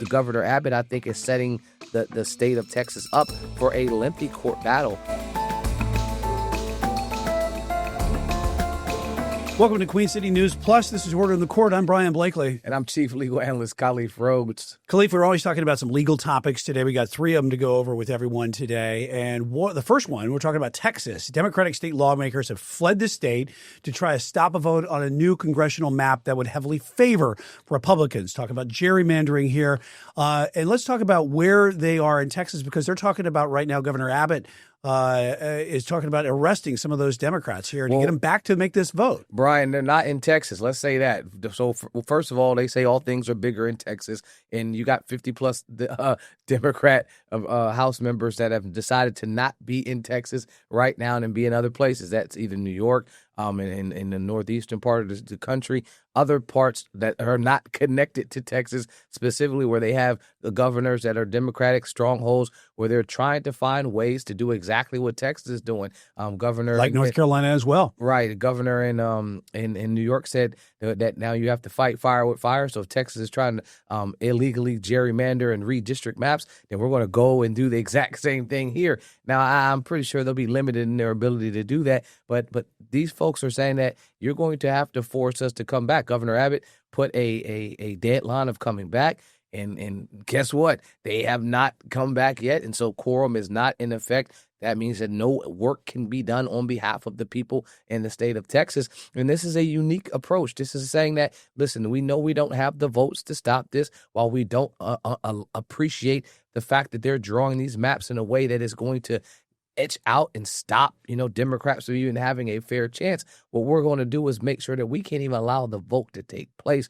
the Governor Abbott, I think, is setting the state of Texas up for a lengthy court battle. Welcome to Queen City News Plus. This is Order in the Court. I'm Brian Blakely. And I'm Chief Legal Analyst Khalif Rhodes. Khalif, we're always talking about some legal topics today. We got three of them to go over with everyone today. And the first one, we're talking about Texas. Democratic state lawmakers have fled the state to try to stop a vote on a new congressional map that would heavily favor Republicans. Talking about gerrymandering here. And let's talk about where they are in Texas, because they're talking about right now Governor Abbott is talking about arresting some of those Democrats here to get them back to make this vote. Brian, they're not in Texas. Let's say that. So, first of all, they say all things are bigger in Texas, and you got 50-plus Democrat House members that have decided to not be in Texas right now and be in other places. That's either New York, in the northeastern part of the country, other parts that are not connected to Texas, specifically where they have the governors that are Democratic strongholds, where they're trying to find ways to do exactly what Texas is doing. Governor, like North Carolina as well, right? The governor in New York said that now you have to fight fire with fire. So if Texas is trying to illegally gerrymander and redistrict maps, then we're going to go and do the exact same thing here. Now, I'm pretty sure they'll be limited in their ability to do that, but these folks are saying that you're going to have to force us to come back. Governor Abbott put a deadline of coming back, and guess what? They have not come back yet, and so quorum is not in effect. That means that no work can be done on behalf of the people in the state of Texas. And this is a unique approach. This is saying that, listen, we know we don't have the votes to stop this, while we don't appreciate the fact that they're drawing these maps in a way that is going to etch out and stop, Democrats from even having a fair chance. What we're going to do is make sure that we can't even allow the vote to take place.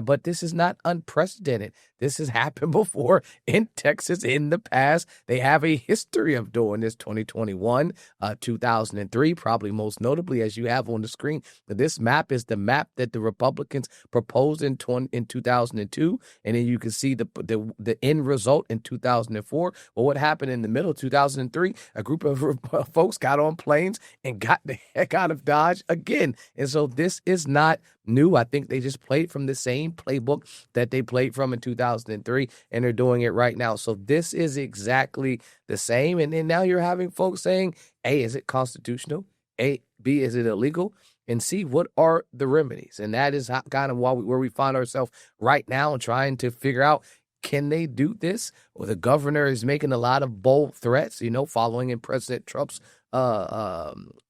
But this is not unprecedented. This has happened before in Texas in the past. They have a history of doing this. 2021, 2003, probably most notably, as you have on the screen. This map is the map that the Republicans proposed in 2002, and then you can see the end result in 2004. Well, what happened in the middle of 2003? A group of folks got on planes and got the heck out of Dodge again. And so this is not new. I think they just played from the same playbook that they played from in 2003, and they're doing it right now. So this is exactly the same. And then now you're having folks saying, A, is it constitutional? A, B, is it illegal? And C, what are the remedies? And that is kind of where we find ourselves right now, and trying to figure out, can they do this? Well, the governor is making a lot of bold threats, following in President Trump's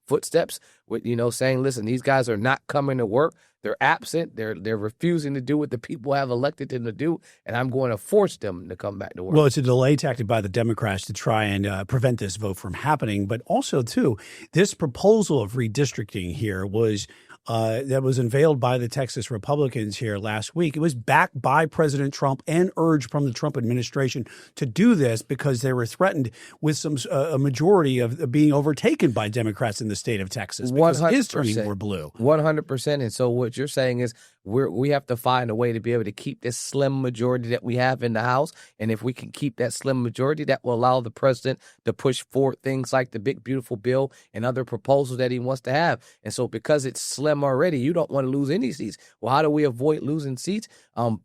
footsteps, with saying, listen, these guys are not coming to work. They're absent. They're refusing to do what the people have elected them to do, and I'm going to force them to come back to work. Well, it's a delay tactic by the Democrats to try and prevent this vote from happening. But also, too, this proposal of redistricting here was that was unveiled by the Texas Republicans here last week. It was backed by President Trump and urged from the Trump administration to do this because they were threatened with a majority of being overtaken by Democrats in the state of Texas because it is turning more blue. 100%. And so what you're saying is we have to find a way to be able to keep this slim majority that we have in the House. And if we can keep that slim majority, that will allow the president to push forward things like the big, beautiful bill and other proposals that he wants to have. And so because it's slim already, you don't want to lose any seats. Well, how do we avoid losing seats?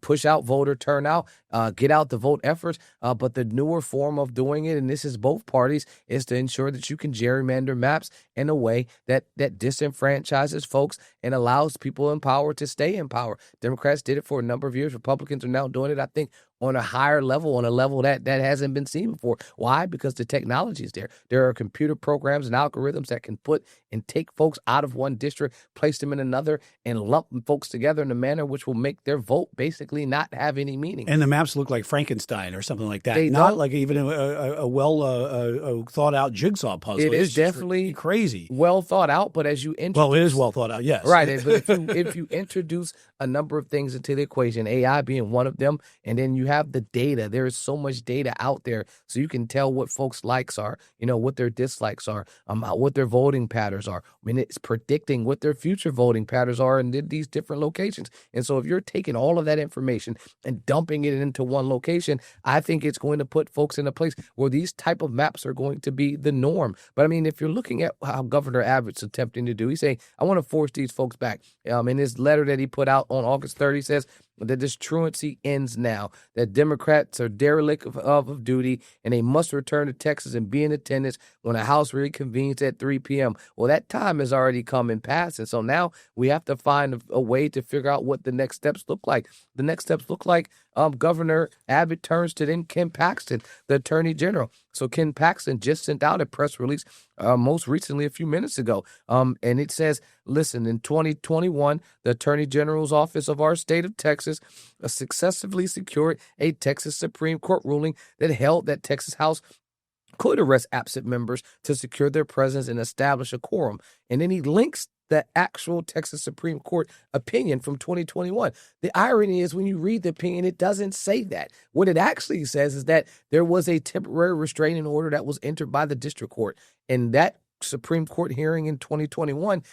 Push out voter turnout, get out the vote efforts. But the newer form of doing it, and this is both parties, is to ensure that you can gerrymander maps in a way that disenfranchises folks and allows people in power to stay in power. Democrats did it for a number of years. Republicans are now doing it, I think, on a higher level, on a level that hasn't been seen before. Why? Because the technology is there. There are computer programs and algorithms that can put and take folks out of one district, place them in another, and lump folks together in a manner which will make their vote basically not have any meaning. And the maps look like Frankenstein or something like that. They not don't. like even a well thought out jigsaw puzzle. It is definitely crazy. Well thought out, but as you introduce... Well, it is well thought out, yes. Right. But if you introduce a number of things into the equation, AI being one of them, and then you have the data. There is so much data out there, so you can tell what folks' likes are, what their dislikes are, what their voting patterns are. I mean, it's predicting what their future voting patterns are in these different locations. And so if you're taking all of that information and dumping it into one location, I think it's going to put folks in a place where these type of maps are going to be the norm. But I mean, if you're looking at how Governor Abbott's attempting to do, he's saying, I want to force these folks back. In his letter that he put out on August 3rd, he says, that this truancy ends now, that Democrats are derelict of duty, and they must return to Texas and be in attendance when the House reconvenes at 3 p.m. Well, that time has already come and passed, and so now we have to find a way to figure out what the next steps look like. The next steps look like Governor Abbott turns to then Ken Paxton, the Attorney General. So Ken Paxton just sent out a press release most recently, a few minutes ago, and it says, listen, in 2021, the Attorney General's office of our state of Texas successfully secured a Texas Supreme Court ruling that held that Texas House could arrest absent members to secure their presence and establish a quorum. And then he links the actual Texas Supreme Court opinion from 2021. The irony is when you read the opinion, it doesn't say that. What it actually says is that there was a temporary restraining order that was entered by the district court, and that Supreme Court hearing in 2021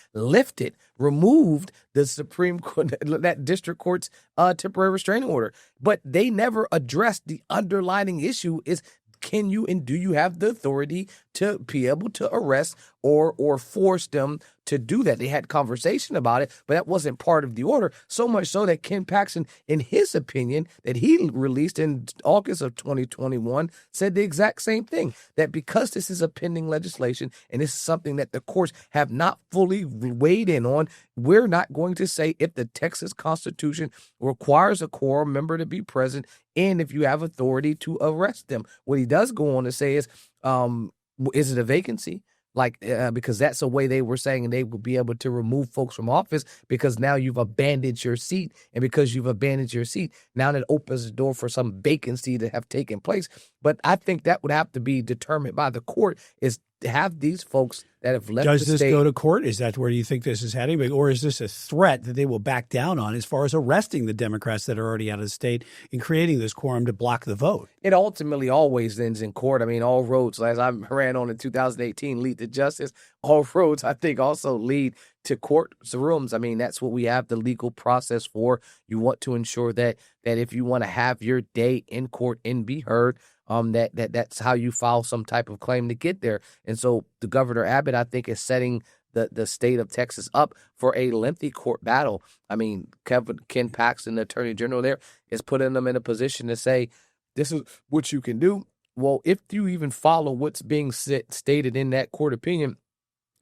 removed the Supreme Court, that district court's temporary restraining order. But they never addressed the underlying issue is, can you and do you have the authority to be able to arrest or force them to do that? They had conversation about it, but that wasn't part of the order. So much so that Ken Paxton, in his opinion that he released in August of 2021, said the exact same thing, that because this is a pending legislation and this is something that the courts have not fully weighed in on, we're not going to say if the Texas Constitution requires a quorum member to be present and if you have authority to arrest them. What he does go on to say is it a vacancy? Because that's a way they were saying they would be able to remove folks from office because now you've abandoned your seat. And because you've abandoned your seat, now that opens the door for some vacancy to have taken place. But I think that would have to be determined by the court, is to have these folks that have left the state. Does this go to court? Is that where you think this is heading? Or is this a threat that they will back down on as far as arresting the Democrats that are already out of the state and creating this quorum to block the vote? It ultimately always ends in court. I mean, all roads, as I ran on in 2018, lead to justice. All roads, I think, also lead to courtrooms. I mean, that's what we have the legal process for. You want to ensure that if you want to have your day in court and be heard, that's how you file some type of claim to get there. And so the Governor Abbott, I think, is setting the state of Texas up for a lengthy court battle. I mean, Ken Paxton, the Attorney General there, is putting them in a position to say, this is what you can do. Well, if you even follow what's being stated in that court opinion,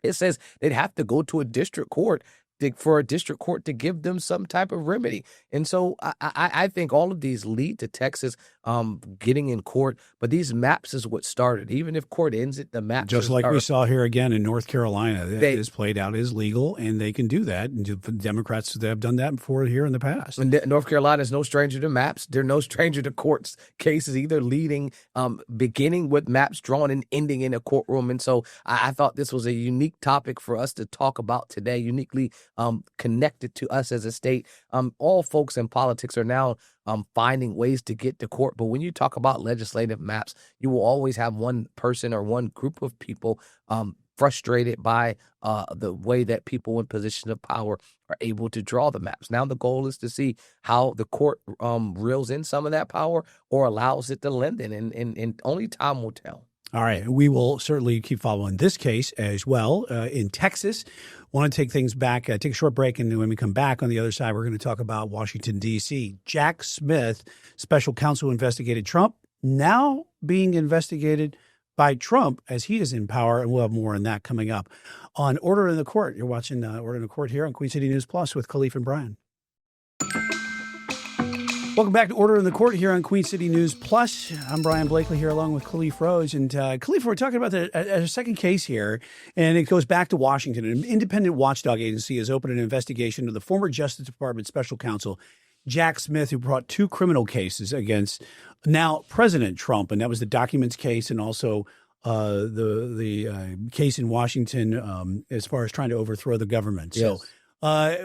it says they'd have to go to a district court for a district court to give them some type of remedy. And so I think all of these lead to Texas getting in court, but these maps is what started. Even if court ends it, the maps just like we saw here again in North Carolina, it is played out as legal, and they can do that. And Democrats have done that before here in the past. And North Carolina is no stranger to maps. They're no stranger to courts cases, either beginning with maps drawn and ending in a courtroom. And so I thought this was a unique topic for us to talk about today, uniquely connected to us as a state. All folks in politics are now finding ways to get to court. But when you talk about legislative maps, you will always have one person or one group of people frustrated by the way that people in positions of power are able to draw the maps. Now the goal is to see how the court reels in some of that power or allows it to lend it, and only time will tell. All right. We will certainly keep following this case as well. In Texas, want to take things back, take a short break, and when we come back on the other side, we're going to talk about Washington, D.C. Jack Smith, special counsel, investigated Trump, now being investigated by Trump as he is in power, and we'll have more on that coming up on Order in the Court. You're watching Order in the Court here on Queen City News Plus with Khalif and Brian. Welcome back to Order in the Court here on Queen City News Plus. I'm Brian Blakely here along with Khalif Rose. And Khalif, we're talking about a second case here, and it goes back to Washington. An independent watchdog agency has opened an investigation of the former Justice Department special counsel, Jack Smith, who brought two criminal cases against now President Trump. And that was the documents case and also the case in Washington as far as trying to overthrow the government. Yes. So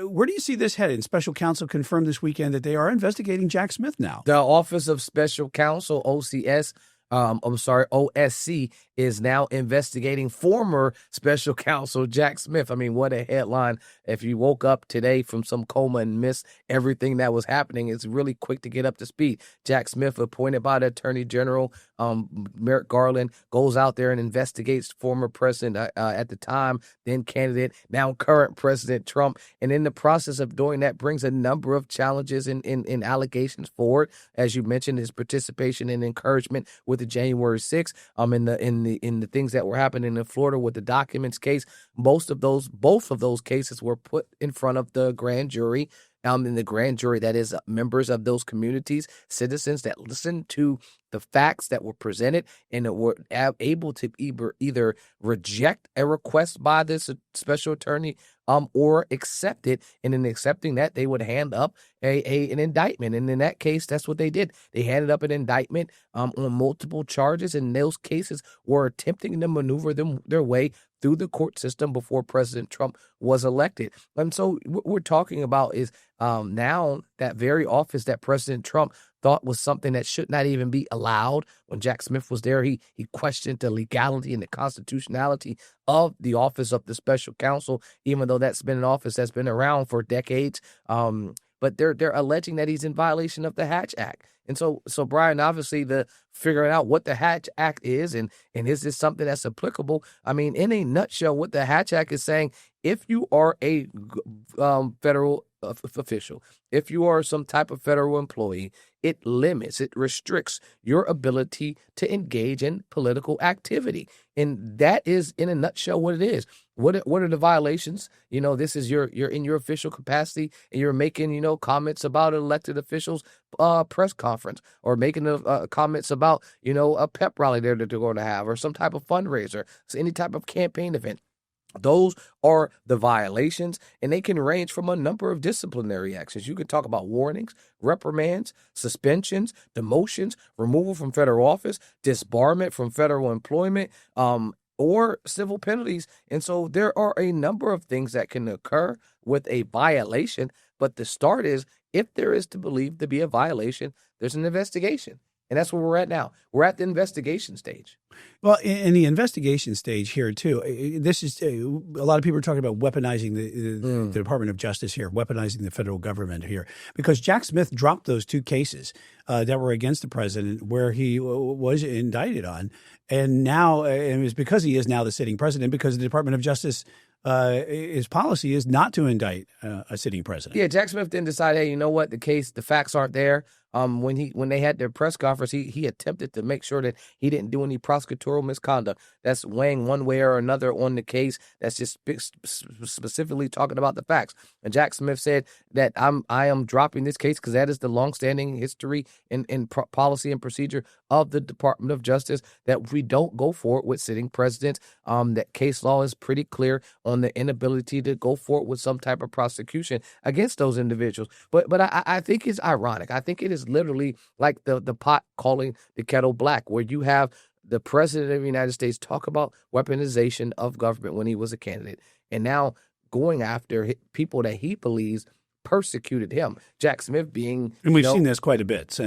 where do you see this headed? Special counsel confirmed this weekend that they are investigating Jack Smith now. The Office of Special Counsel, OSC, is now investigating former special counsel Jack Smith. I mean, what a headline. If you woke up today from some coma and missed everything that was happening, it's really quick to get up to speed. Jack Smith, appointed by the Attorney General Merrick Garland, goes out there and investigates former president at the time, then candidate, now current President Trump. And in the process of doing that, brings a number of challenges and allegations forward. As you mentioned, his participation and encouragement with the January 6th, in the things that were happening in Florida with the documents case. Both of those cases were put in front of the grand jury. In the grand jury, that is members of those communities, citizens that listened to the facts that were presented and that were able to either reject a request by this special attorney or accept it. And in accepting that, they would hand up an indictment. And in that case, that's what they did. They handed up an indictment on multiple charges, and those cases were attempting to maneuver their way through the court system before President Trump was elected. And so what we're talking about is now that very office that President Trump thought was something that should not even be allowed. When Jack Smith was there, he questioned the legality and the constitutionality of the office of the special counsel, even though that's been an office that's been around for decades. But they're alleging that he's in violation of the Hatch Act. And so Brian, obviously the figuring out what the Hatch Act is and is this something that's applicable? I mean, in a nutshell, what the Hatch Act is saying, if you are a federal official, if you are some type of federal employee, it restricts your ability to engage in political activity. And that is, in a nutshell, what it is. What are the violations? This is you're in your official capacity and you're making, comments about elected officials' press conference, or making comments about, a pep rally that they're going to have, or some type of fundraiser, so any type of campaign event. Those are the violations, and they can range from a number of disciplinary actions. You can talk about warnings, reprimands, suspensions, demotions, removal from federal office, disbarment from federal employment, or civil penalties. And so there are a number of things that can occur with a violation. But the start is, if there is to believe to be a violation, there's an investigation. And that's where we're at now. We're at the investigation stage. Well, in the investigation stage here, too, this is a lot of people are talking about weaponizing the Department of Justice here, weaponizing the federal government here, because Jack Smith dropped those two cases that were against the president where he was indicted on. And now, and it's because he is now the sitting president, because the Department of Justice his policy is not to indict a sitting president. Yeah, Jack Smith didn't decide, hey, you know what, the facts aren't there. When they had their press conference, he attempted to make sure that he didn't do any prosecutorial misconduct. That's weighing one way or another on the case. That's just specifically talking about the facts. And Jack Smith said that I am dropping this case because that is the longstanding history in policy and procedure of the Department of Justice, that we don't go forward with sitting presidents. That case law is pretty clear on the inability to go forward with some type of prosecution against those individuals. But I think it's ironic. I think it is literally like the pot calling the kettle black, where you have the president of the United States talk about weaponization of government when he was a candidate, and now going after people that he believes persecuted him. Jack Smith being, and we've seen this quite a bit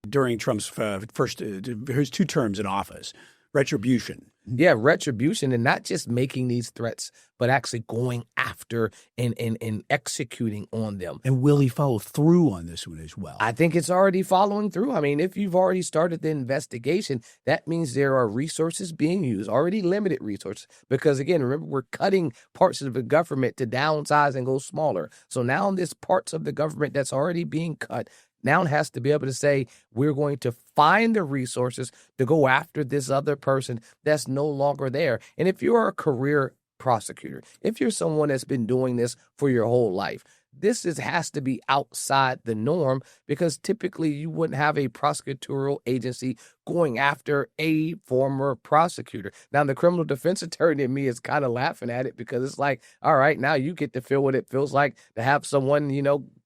during Trump's his 2 terms in office. Retribution. Yeah, retribution, and not just making these threats, but actually going after and executing on them. And will he follow through on this one as well? I think it's already following through. I mean, if you've already started the investigation, that means there are resources being used, already limited resources. Because again, remember, we're cutting parts of the government to downsize and go smaller. So now there's parts of the government that's already being cut. Now it has to be able to say, we're going to find the resources to go after this other person that's no longer there. And if you're a career prosecutor, if you're someone that's been doing this for your whole life, this has to be outside the norm, because typically you wouldn't have a prosecutorial agency going after a former prosecutor. Now, the criminal defense attorney in me is kind of laughing at it, because it's like, all right, now you get to feel what it feels like to have someone,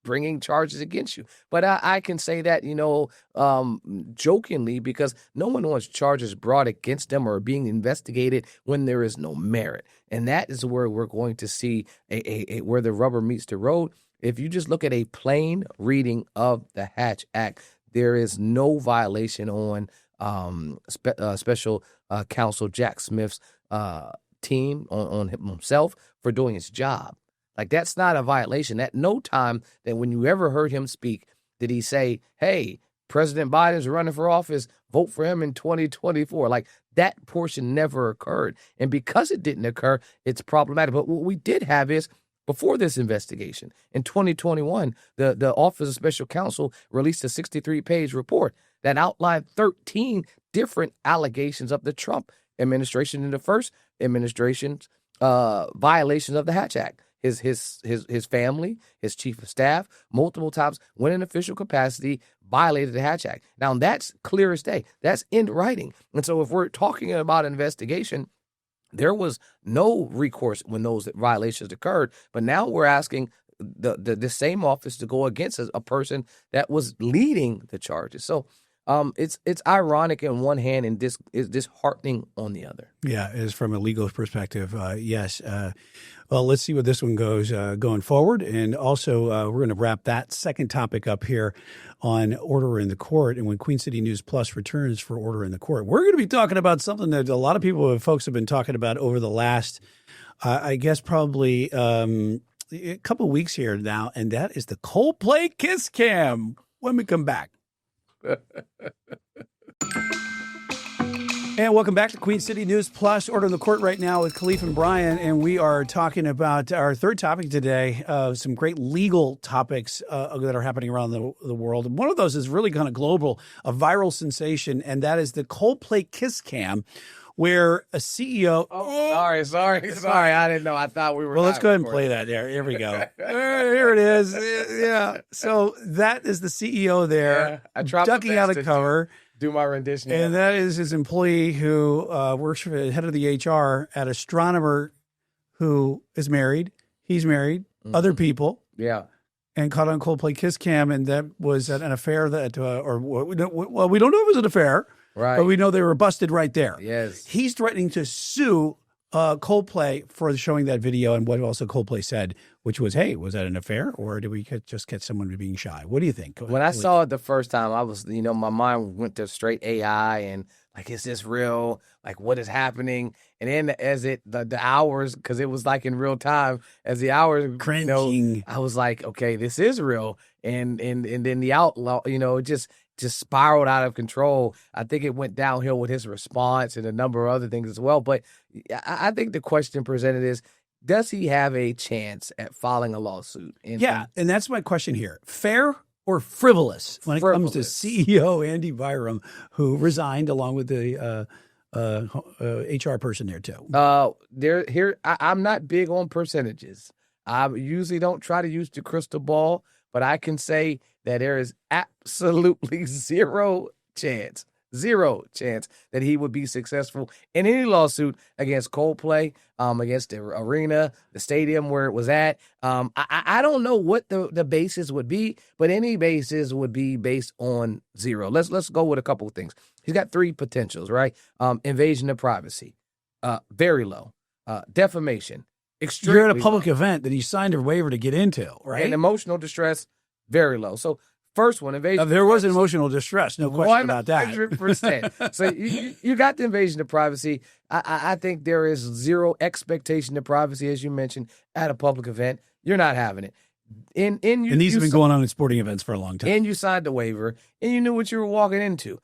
bringing charges against you. But I can say that, jokingly, because no one wants charges brought against them or being investigated when there is no merit. And that is where we're going to see where the rubber meets the road. If you just look at a plain reading of the Hatch Act, there is no violation on special counsel Jack Smith's team on himself for doing his job. Like, that's not a violation. At no time that when you ever heard him speak did he say, hey, President Biden's running for office, vote for him in 2024. Like, that portion never occurred. And because it didn't occur, it's problematic. But what we did have is, before this investigation, in 2021, the Office of Special Counsel released a 63-page report that outlined 13 different allegations of the Trump administration and the first administration's violations of the Hatch Act. His family, his chief of staff, multiple times, when in official capacity, violated the Hatch Act. Now, that's clear as day. That's in writing. And so if we're talking about investigation, there was no recourse when those violations occurred. But now we're asking the same office to go against a person that was leading the charges. So it's ironic on one hand and disheartening on the other. Yeah, as from a legal perspective, yes. Well, let's see where this one goes going forward. And also, we're going to wrap that second topic up here on Order in the Court. And when Queen City News Plus returns for Order in the Court, we're going to be talking about something that a lot of folks have been talking about over the last, I guess, probably a couple of weeks here now. And that is the Coldplay Kiss Cam. When we come back. And welcome back to Queen City News Plus, Order in the Court right now with Khalif and Brian. And we are talking about our third topic today, some great legal topics that are happening around the world. And one of those is really kind of global, a viral sensation, and that is the Coldplay Kiss Cam, where a CEO... Oh, sorry. I didn't know. I thought we were... Well, let's go ahead and play that there. Here we go. Here it is. Yeah. So that is the CEO there, ducking out of cover. Do my rendition. And that is his employee who works for the head of the HR at Astronomer, who is married. He's married. Mm-hmm. Other people. Yeah. And caught on Coldplay Kiss Cam. And that was an affair that, we don't know if it was an affair. Right. But we know they were busted right there. Yes. He's threatening to sue Coldplay for showing that video and what also Coldplay said, which was, hey, was that an affair or did we just get someone being shy? What do you think? When I saw it the first time, I was, my mind went to straight AI and like, is this real? Like, what is happening? And then as the hours, because it was like in real time, as the hours, cringing, I was like, okay, this is real. And then the outlaw, it just spiraled out of control. I think it went downhill with his response and a number of other things as well. But I think the question presented is, does he have a chance at filing a lawsuit? And that's my question here. Fair or frivolous when it comes to CEO Andy Byram, who resigned along with the HR person there too? I'm not big on percentages. I usually don't try to use the crystal ball, but I can say that there is absolutely zero chance that he would be successful in any lawsuit against Coldplay, against the arena, the stadium where it was at. I don't know what the basis would be, but any basis would be based on zero. Let's go with a couple of things. He's got three potentials, right? Invasion of privacy, very low. Defamation, extremely You're at a public event that he signed a waiver to get into, right? And emotional distress, very low. So first one, invasion. There was emotional distress, no question about that. 100%. So you got the invasion of privacy. I think there is zero expectation of privacy, as you mentioned, at a public event. You're not having it. And these have been going on in sporting events for a long time. And you signed the waiver, and you knew what you were walking into.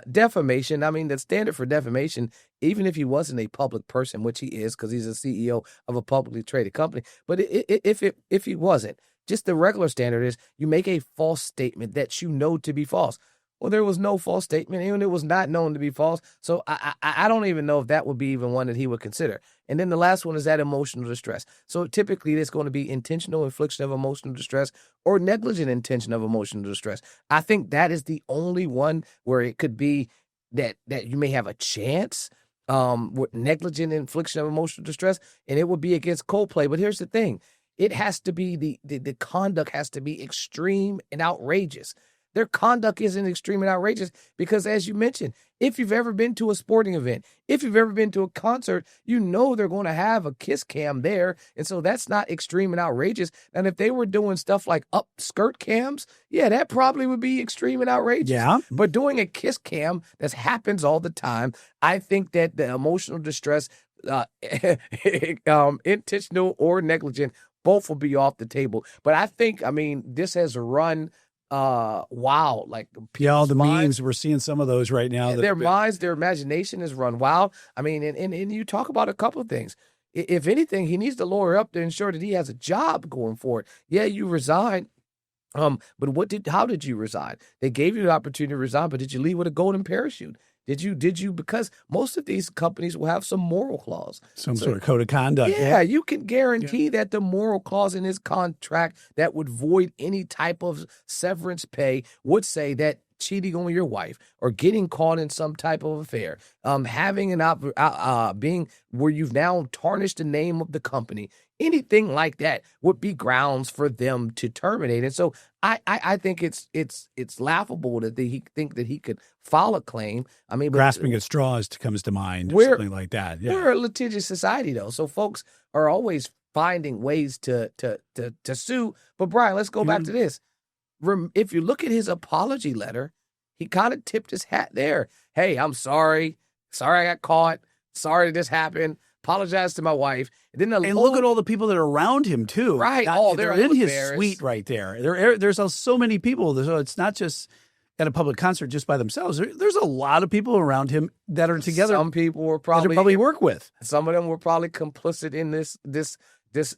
Defamation, I mean, the standard for defamation, even if he wasn't a public person, which he is because he's a CEO of a publicly traded company, but if he wasn't, just the regular standard is you make a false statement that you know to be false. Well, there was no false statement, even it was not known to be false. So I don't even know if that would be even one that he would consider. And then the last one is that emotional distress. So typically it's going to be intentional infliction of emotional distress or negligent intention of emotional distress. I think that is the only one where it could be that you may have a chance with negligent infliction of emotional distress, and it would be against Coldplay. But here's the thing. It has to be the conduct has to be extreme and outrageous. their conduct isn't extreme and outrageous because, as you mentioned, if you've ever been to a sporting event, if you've ever been to a concert, you know they're going to have a kiss cam there. And so that's not extreme and outrageous. And if they were doing stuff like up skirt cams, yeah, that probably would be extreme and outrageous. Yeah. But doing a kiss cam that happens all the time, I think that the emotional distress, intentional or negligent, both will be off the table. But I think, this has run wild. Like, all the memes, we're seeing some of those right now. Their minds, their imagination has run wild. And you talk about a couple of things. If anything, he needs to lawyer up to ensure that he has a job going forward. Yeah, you resigned. But how did you resign? They gave you the opportunity to resign, but did you leave with a golden parachute? Did you, because most of these companies will have some moral clause. Some sort of code of conduct. Yeah, you can guarantee that the moral clause in his contract that would void any type of severance pay would say that cheating on your wife or getting caught in some type of affair, having being where you've now tarnished the name of the company, anything like that would be grounds for them to terminate. And so I think it's laughable that he think that he could file a claim. Grasping at straws comes to mind, something like that. Yeah. We're a litigious society, though, so folks are always finding ways to sue. But Brian, let's go back to this. If you look at his apology letter, he kind of tipped his hat there. Hey, I'm sorry. Sorry I got caught. Sorry this happened. Apologize to my wife. And then look at all the people that are around him, too. Right. They're in his suite right there. There's so many people. So it's not just at a public concert just by themselves. There's a lot of people around him that are together. Some people were probably work with. Some of them were probably complicit in this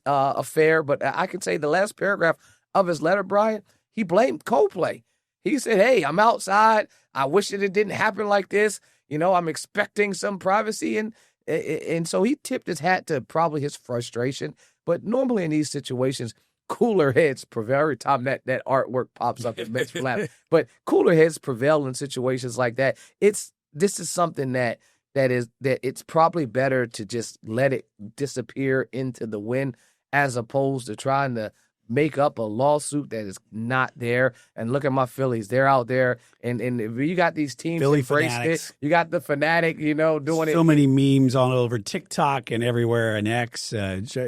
affair. But I can say the last paragraph of his letter, Brian, he blamed Coldplay. He said, hey, I'm outside. I wish that it didn't happen like this. I'm expecting some privacy. And so he tipped his hat to probably his frustration. But normally in these situations, cooler heads prevail. Every time that artwork pops up, it makes me laugh. But cooler heads prevail in situations like that. This is something that it's probably better to just let it disappear into the wind as opposed to trying to make up a lawsuit that is not there. And look at my Phillies. They're out there. And if you got these teams Philly embraced fanatics. it. You got the fanatic, doing it. So many memes all over TikTok and everywhere and X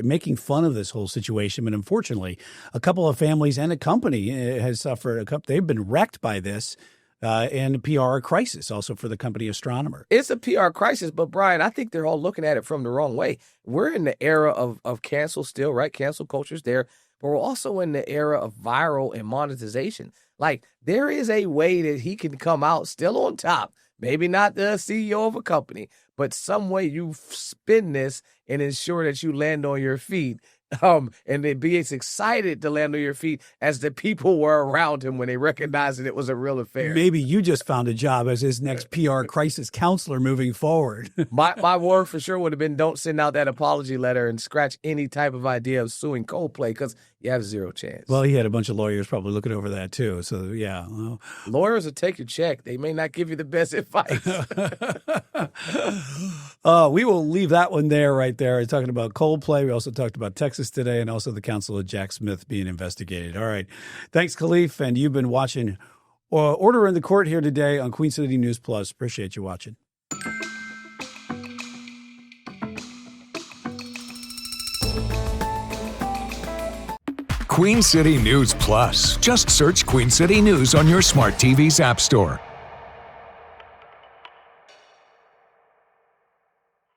making fun of this whole situation. But unfortunately, a couple of families and a company has suffered. They've been wrecked by this. And a PR crisis also for the company Astronomer. It's a PR crisis, but Brian, I think they're all looking at it from the wrong way. We're in the era of cancel still, right? Cancel culture's there. But we're also in the era of viral and monetization. Like, there is a way that he can come out still on top. Maybe not the CEO of a company, but some way you spin this and ensure that you land on your feet. And they'd be as excited to land on your feet as the people were around him when they recognized that it was a real affair. Maybe you just found a job as his next PR crisis counselor moving forward. My word for sure would have been don't send out that apology letter and scratch any type of idea of suing Coldplay because you have zero chance. Well, he had a bunch of lawyers probably looking over that too. So, yeah. Well. Lawyers will take your check. They may not give you the best advice. We will leave that one there right there. We're talking about Coldplay. We also talked about Texas today and also the counsel of Jack Smith being investigated. All right. Thanks, Khalif. And you've been watching Order in the Court here today on Queen City News Plus. Appreciate you watching. Queen City News Plus. Just search Queen City News on your smart TV's app store.